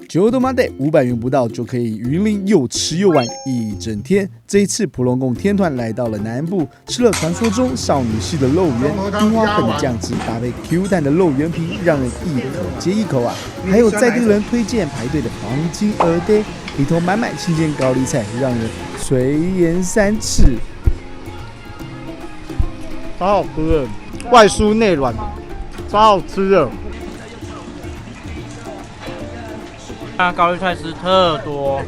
就他妈的500元不到就可以云林又吃又玩一整天。这一次普龙宫天团来到了南部，吃了传说中少女系的肉圆，樱花粉的酱汁搭配 Q 弹的肉圆皮，让人一口接一口啊！还有在地人推荐排队的黄金鹅爹，里头满满新鲜高丽菜，让人垂涎三尺。超好吃的，外酥内软，超好吃的。高丽菜丝特多，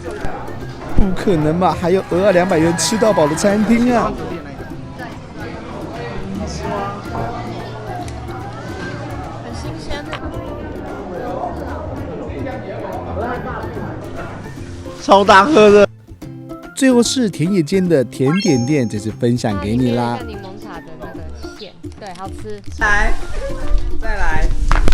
不可能吧？还有额外200元吃到饱的餐厅啊！很新鲜的，超大喝的。最后是田野间的甜点店，这次分享给你啦。柠檬茶的那个馅，对，好吃。来，再来。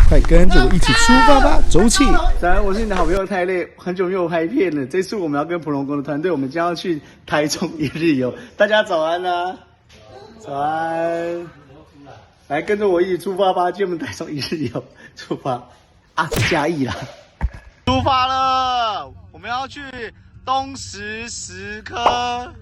快跟着我一起出发吧，走起！早安，我是你的好朋友太累，很久没有拍片了。这次我们要跟普龙宫的团队，我们将要去台中一日游。大家早安啊！早安！来跟着我一起出发吧，去我们台中一日游出发啊！嘉义啦，出发了！我们要去东石石刻。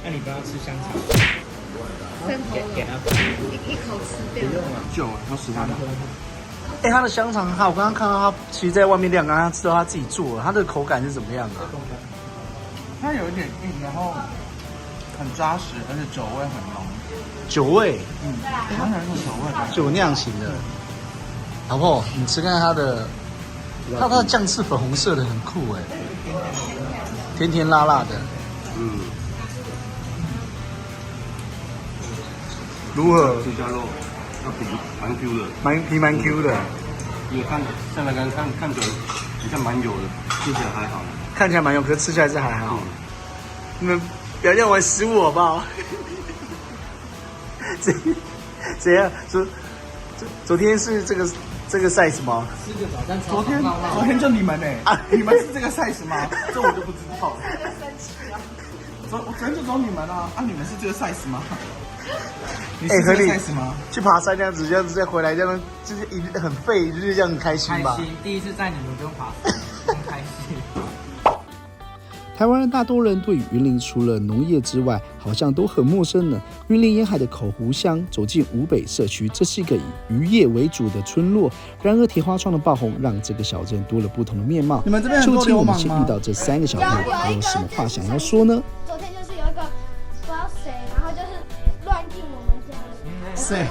那你不要吃香肠，给他一口吃掉。久了，要10万。它的香肠我刚刚看到它其实在外面晾，刚刚吃到它自己做了，它的口感是怎么样啊？它有一点硬，然后很扎实，而且酒味很浓。酒味，它有一种酒味，酒酿型的。老婆，你吃看它的酱是粉红色的，很酷哎，甜甜辣辣的。如何？吃下肉，那皮蛮 Q 的，蛮 Q 的，因为像那个看起来好像蛮油的，吃起来还好。看起来蛮油，可是吃起来是还好。你们不要让我失误好不好？怎样？昨天是这个 size 吗？昨天就你们你们是这个 size 吗？这我就不知道了。昨天就只有你们啊，你们是这个 size 吗？你是这个 size 吗？去爬山这样子再回来，这样就是一日很废，就是这样很开心吧？开心，第一次带你们不用爬山，很开心。台湾人大多人对云林除了农业之外，好像都很陌生呢。云林沿海的口湖乡，走进五北社区，这是一个以渔业为主的村落。然而，铁花窗的爆红让这个小镇多了不同的面貌。你们这边很究竟我多流氓吗？们先遇到这3个小朋友，还有什么话想要说呢？昨天就是有一个不知道谁，然后就是乱进我们家里。谁？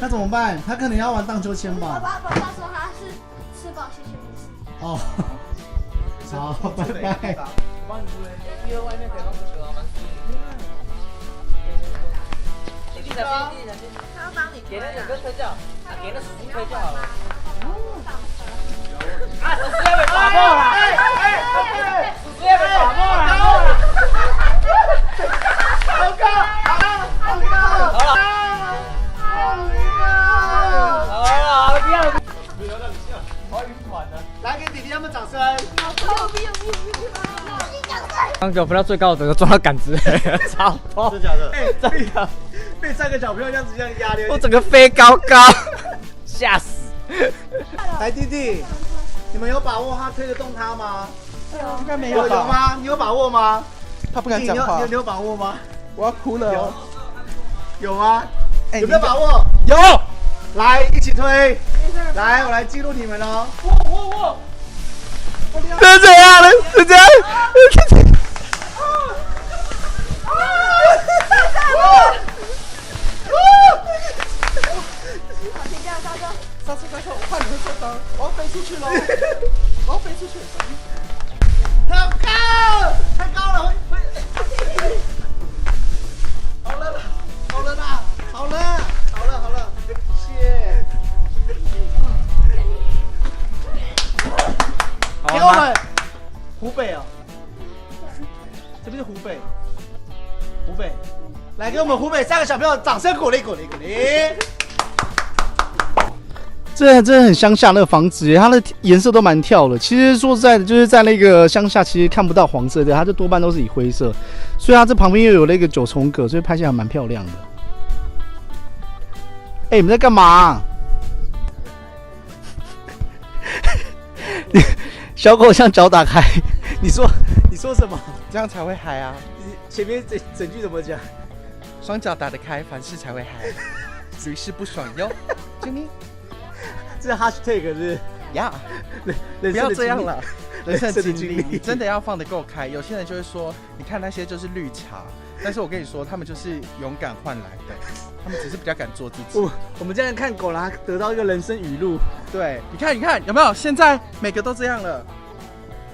那怎么办？他可能要玩荡秋千吧？爸爸说他是吃饱谢谢你吃。哦，好，拜拜。因为外面可以放球吗？他要帮你给那2个推掉，给那叔叔推就好了。叔叔要被打破了！叔叔要被打破了！好高！好了，不要！我晕船了。来，给弟弟他们掌声！刚给我飞到最高的，撞到杆子，超痛！真的假的？真的，被3个小朋友这样子压力，我整个飞高高，吓死！来，弟弟，你们有把握他推得动他吗？应该没有吗？你有把握吗？他不敢讲话。你有把握吗？我要哭了哦。有吗？有没有把握？有，来，一起推！来，我来记录你们哦。是这样的，是这样。刹车，我怕你会受伤，我要飞出去喽！我要飞出去！好高，太高了，会。好了啦，好了，谢。给我们湖北哦，这边是湖北，来给我们湖北3个小朋友掌声鼓励鼓励鼓励。这真的很乡下那个房子，它的颜色都蛮跳的。其实说实在的，就是在那个乡下，其实看不到黄色的，它就多半都是以灰色。所以它这旁边又有那个九重葛，所以拍起来蛮漂亮的。哎，你们在干嘛？小狗像脚打开，你说什么？这样才会嗨啊！前面整句怎么讲？双脚打得开，凡事才会嗨，屡试不爽哟。救命！这是 hashtag 是不是呀，不不要这样了。人生经经历，你真的要放得够开。有些人就会说，你看那些就是绿茶，但是我跟你说，他们就是勇敢换来的，他们只是比较敢做自己。我们这样看狗啦，得到一个人生语录。对，你看有没有？现在每个都这样了，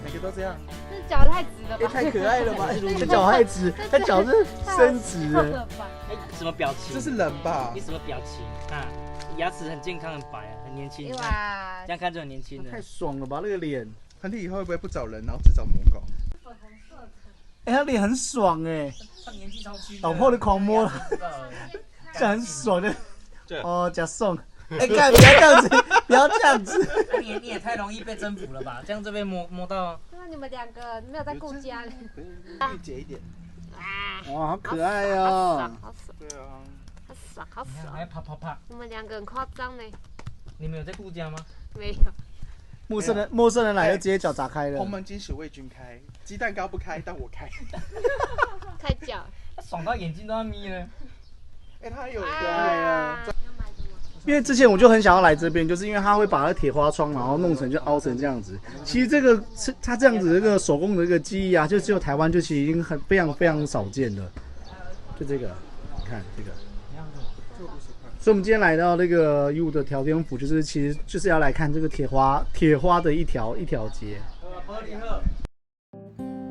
每个都这样。这脚太直了吧？太可爱了吧！这脚太直，它脚是伸直的。哎，什么表情？这是人吧你？什么表情啊？牙齿很健康，很白，很年轻。哇这样看就很年轻的。太爽了吧，那个脸！亨利以后会不会不找人，然后只找母狗？哎，他脸很爽哎，他年纪超轻。老婆的狂摸了，这很爽的。哦，假送。哎，干，不要这样子，不要这样子。你也太容易被征服了吧？这样就被摸到。那你们两个没有在顾家嘞？御姐一点。哇，好可爱哦！好爽，对啊。好爽，好爽！还啪！你们两个很夸张呢。你们有在顾家吗？没有。陌生人来就直接脚砸开了。鸿门金属为君开，鸡蛋糕不开，但我开。开脚。他爽到眼睛都要眯了。哎，他有可爱啊！要买什么？因为之前我就很想要来这边，就是因为它会把那铁花窗，然后弄成就凹成这样子。其实这个是它这样子这个手工的这个技艺啊，就只有台湾就其实已经非常少见了。就这个，你看这个。所以我们今天来到那个义乌的条天府，其实就是要来看这个铁花的一条街。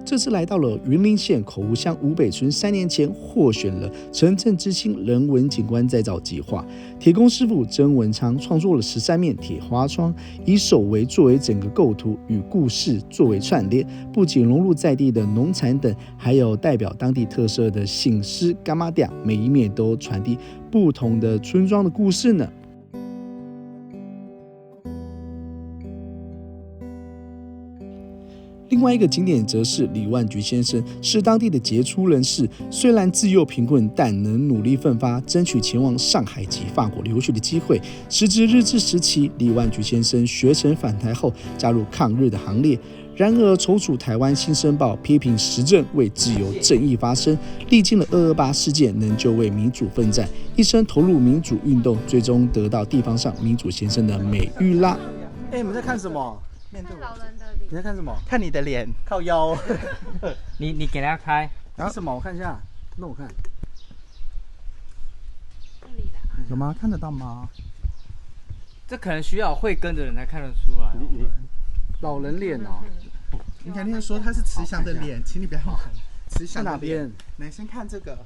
这次来到了云林县口湖乡五北村，3年前获选了城镇之星人文景观再造计划。铁工师傅曾文昌创作了13面铁花窗，以手围作为整个构图，与故事作为串联，不仅融入在地的农产等，还有代表当地特色的醒狮、干妈店，每一面都传递不同的村庄的故事呢。另外一个景点则是李万菊先生，是当地的杰出人士。虽然自幼贫困，但能努力奋发，争取前往上海及法国留学的机会。时值日治时期，李万菊先生学成返台后，加入抗日的行列。然而，筹组台湾新生报，批评时政，为自由正义发声，历经了228事件，仍旧为民主奋战，一生投入民主运动，最终得到地方上民主先生的美誉啦。哎，你们在看什么？看老人的脸。你在看什么？看你的脸，靠腰。你给他开。然后什么？我看一下，那我看。有吗？看得到吗？这可能需要会跟的人才看得出来。老人脸哦。你肯定说他是慈祥的脸，请你不要慈祥在哪边？来，先看这个。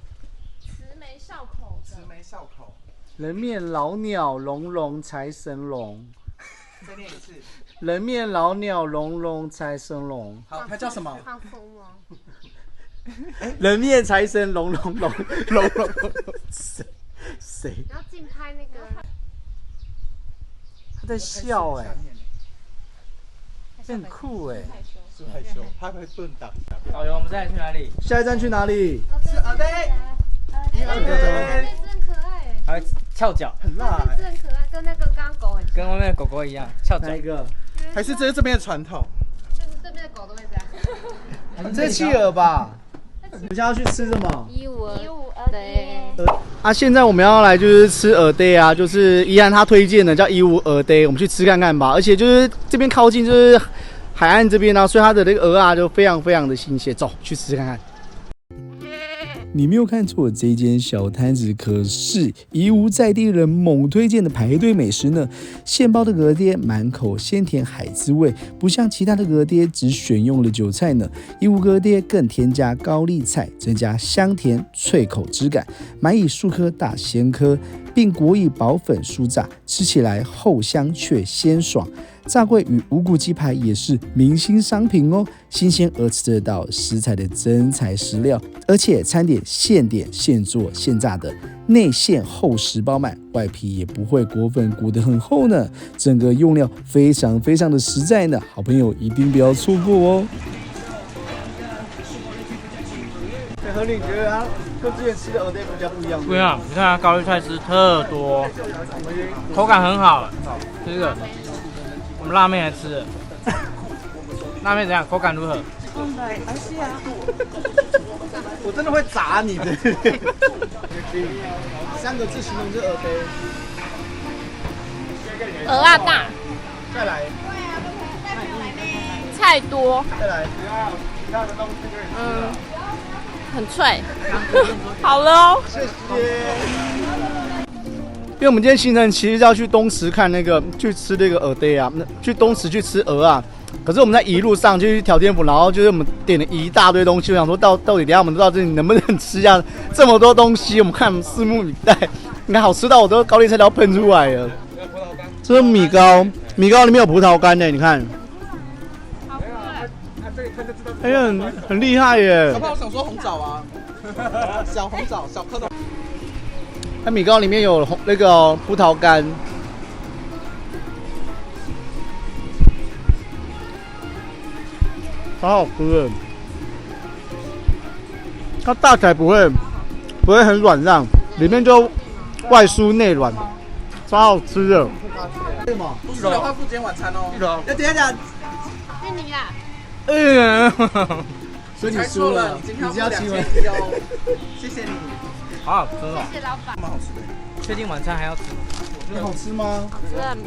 慈眉笑口。慈眉笑口。人面老鸟，龙龙财神龙。再念一次。人面老鸟，龙龙财神龙。好，它叫什么？放风哦。人面财神龙。谁？然后竞拍那个。他在笑哎，很酷哎。是害羞，他会顿挡。导游，我们再来去哪里？下一站去哪里？是耳杯。这很可爱。还有翘脚，很辣这很可爱，跟那个刚刚狗很像。跟外面的狗狗一样，翘脚。哪一个？还是这是这边的传统？就是这边的狗都会这样。这企鹅吧？我们现在要去吃什么152对。啊，现在我们要来就是吃鹅呆啊，就是宜安他推荐的叫152鹅呆，我们去吃看看吧。而且就是这边靠近就是海岸这边啊，所以它的那个鹅啊就非常的新鲜。走，去吃看看。你没有看错，这间小摊子可是义乌在地人猛推荐的排队美食呢。现包的鹅爹满口鲜甜海滋味，不像其他的鹅爹只选用了韭菜呢。义乌鹅爹更添加高丽菜，增加香甜脆口质感，满以数颗大鲜颗，并裹以薄粉酥炸，吃起来厚香却鲜爽。炸桂与无骨鸡排也是明星商品哦，新鲜而吃得到食材的真材实料，而且餐点现点现做现炸的，内馅厚实饱满，外皮也不会裹粉裹得很厚呢，整个用料非常的实在呢，好朋友一定不要错过哦。何你觉得它跟之前吃的鹅蛋比较不一样？不一样，你看它高丽菜丝特多，口感很好。这个我们拉面来吃的，拉面怎样？口感如何？我真的会砸你的。3个字形容这鹅蛋。鹅啊大，再来，菜多，再来。很脆。好了哦，谢谢。因为我们今天行程其实要去东池看那个，去吃那个鹅蛋啊，去东池去吃鹅啊。可是我们在一路上就去条天府，然后就是我们点了一大堆东西，我想说到底等一下我们到这里能不能吃下这么多东西？我们看拭目以待。你看好吃到我都高丽菜都要喷出来了。这是米糕，米糕里面有葡萄干呢，你看。哎呀，很厉害耶！小朋友想说红枣啊，小红枣，小蝌蚪。它米糕里面有那个葡萄干，好好吃的。它大起来不会很软烂，里面就外酥内软，超好吃的。什么？不是的话，付今天晚餐哦。要等一下。是你啦。所以你输了，你今天要请我。谢谢你。好好吃哦，谢谢老板。蛮好吃的。确定晚餐还要吃吗？很好吃吗？真的很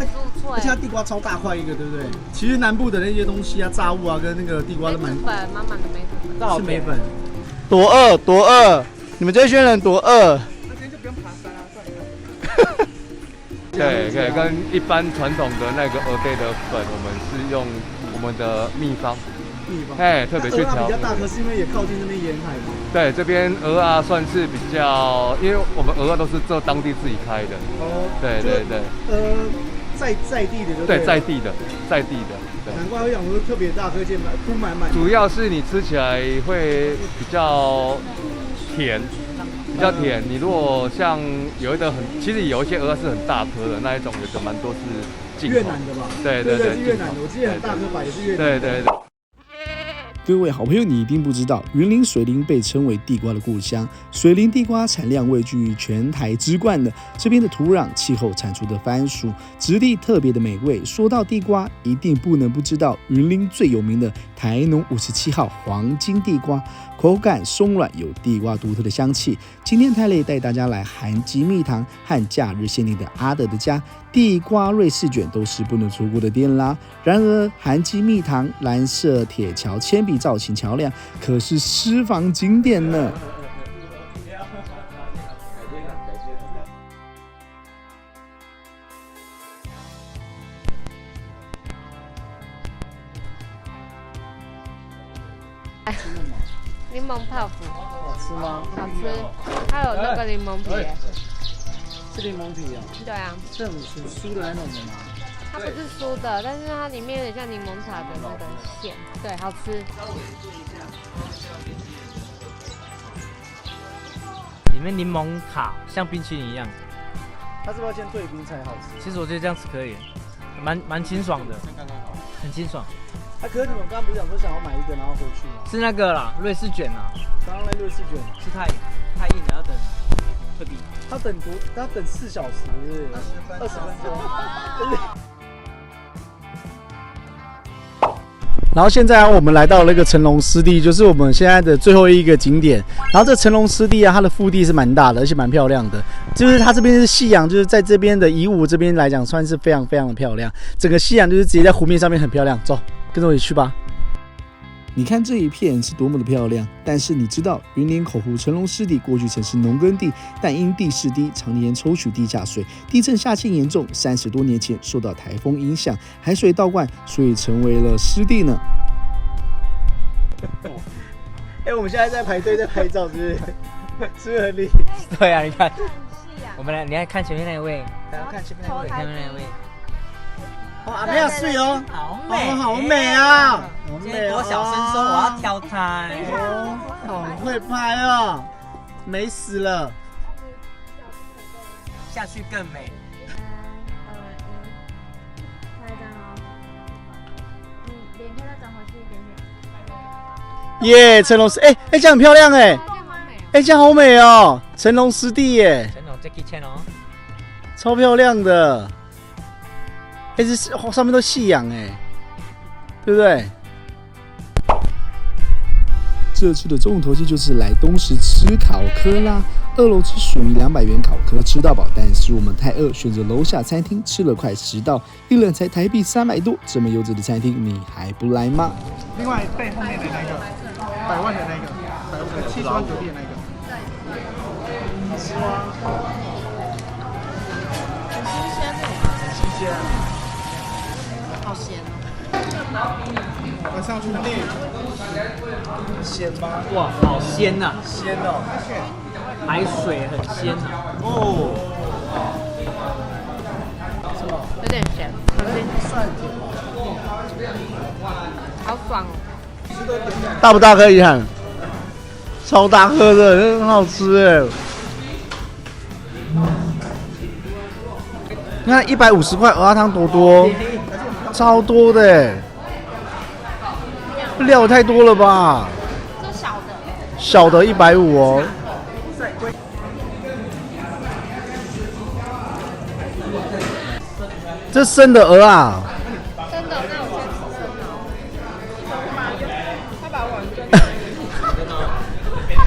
酥脆。而且它地瓜超大块一个，对不对？其实南部的那些东西啊，炸物啊，跟那个地瓜都蛮。粉满满的梅子粉。是梅粉。多饿，你们这些人多饿。那今天就不用爬山啊，算了。对，跟一般传统的那个鹅蛋的粉，我们是用我们的秘方，特别去调。比较大颗是因为也靠近那边沿海嘛。对，这边鹅啊算是比较，因为我们鹅啊都是做当地自己开的。哦。对。在地的对，在地的。对。难怪会养出特别大颗，铺满。主要是你吃起来会比较甜。比较甜，你如果像其实有一些鹅是很大颗的那一种，有的蛮多是进口越南的吧？对，是越南的。我记得很大颗白也是越南的。对。各位好朋友，你一定不知道，云林水林被称为地瓜的故乡，水林地瓜产量位居全台之冠的。这边的土壤、气候产出的番薯，质地特别的美味。说到地瓜，一定不能不知道云林最有名的台农57号黄金地瓜，口感松软，有地瓜独特的香气。今天泰勒带大家来韩记蜜糖和假日限定的阿德的家。地瓜瑞士卷都是不能错过的店啦。然而，韩记蜜糖蓝色铁桥铅笔造型桥梁可是私房景点呢。柠檬泡芙好吃吗？好吃，它有那个柠檬皮耶。是柠檬皮啊？对啊，是很酥的那种的吗？它不是酥的，但是它里面有点像柠檬茶的那个馅，对，好吃。里面柠檬塔像冰淇淋一样。它是不是要先退冰才好吃？其实我觉得这样吃可以，蛮清爽的，很清爽。可是你们刚刚不是讲说想要买一个然后回去吗？是那个啦，瑞士卷啦。刚刚那瑞士卷是太硬了，要等退冰。他等4小时，是20分钟。然后现在我们来到那个成龙湿地，就是我们现在的最后一个景点。然后这成龙湿地啊，它的腹地是蛮大的，而且蛮漂亮的。就是它这边是夕阳，就是在这边的宜武这边来讲，算是非常的漂亮。整个夕阳就是直接在湖面上面很漂亮。走，跟着我一起去吧。你看这一片是多么的漂亮，但是你知道云林口湖成龙湿地过去曾是农耕地，但因地势低，常年抽取地下水，地震下陷严重，30多年前受到台风影响，海水倒灌，所以成为了湿地呢。我们现在在排队在拍照，是不是？是不是很厉害？对啊，你看，我们来，你来看前面那一位，大家看前面那位，前面那一位，哦，阿妹要睡哦，好美，哦，好美啊，好今美哦。天我小声说我要挑开。哦，好会拍哦，美死了。下去更美。拍一张哦。你脸可以再转回去一点点。耶，成龙师，哎，这样很漂亮哎，这样好美哦。哎，这样好美哦，成龙师弟耶，真的 Jackie Chan 哦。超漂亮的。哎，这上面都夕阳哎，对不对？这次的中午投机就是来东石吃烤科啦。2楼只属于200元烤科吃到饱，但是我们太饿，选择楼下餐厅吃了快10道，一人才台币300多，这么优质的餐厅你还不来吗？另外背后面的那个100万的那个，70万隔壁的那个。新鲜，好咸哦。晚上去哪里？鲜吗？哇，好鲜呐、鲜哦。海水很鲜呐、哦。有点咸，好爽哦。大不大颗？遗憾，超大颗的，很好吃哎。你看150块鹅汤多多，超多的哎，料太多了吧？这小的，小的150哦。这生的鹅啊？真的，那我先吃生哦。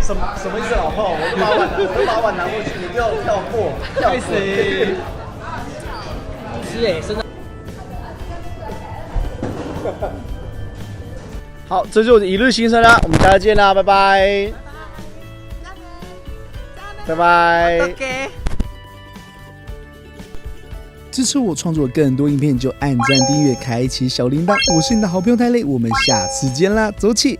什么意思，老婆？我把碗拿过去，你不要跳过，跳谁？吃哎，真的。好，这就是我的一日行程啦，我们下次见啦，拜拜，拜拜。OK。支持我创作更多影片，就按赞、订阅、开启小铃铛。我是你的好朋友太累，我们下次见啦，走起！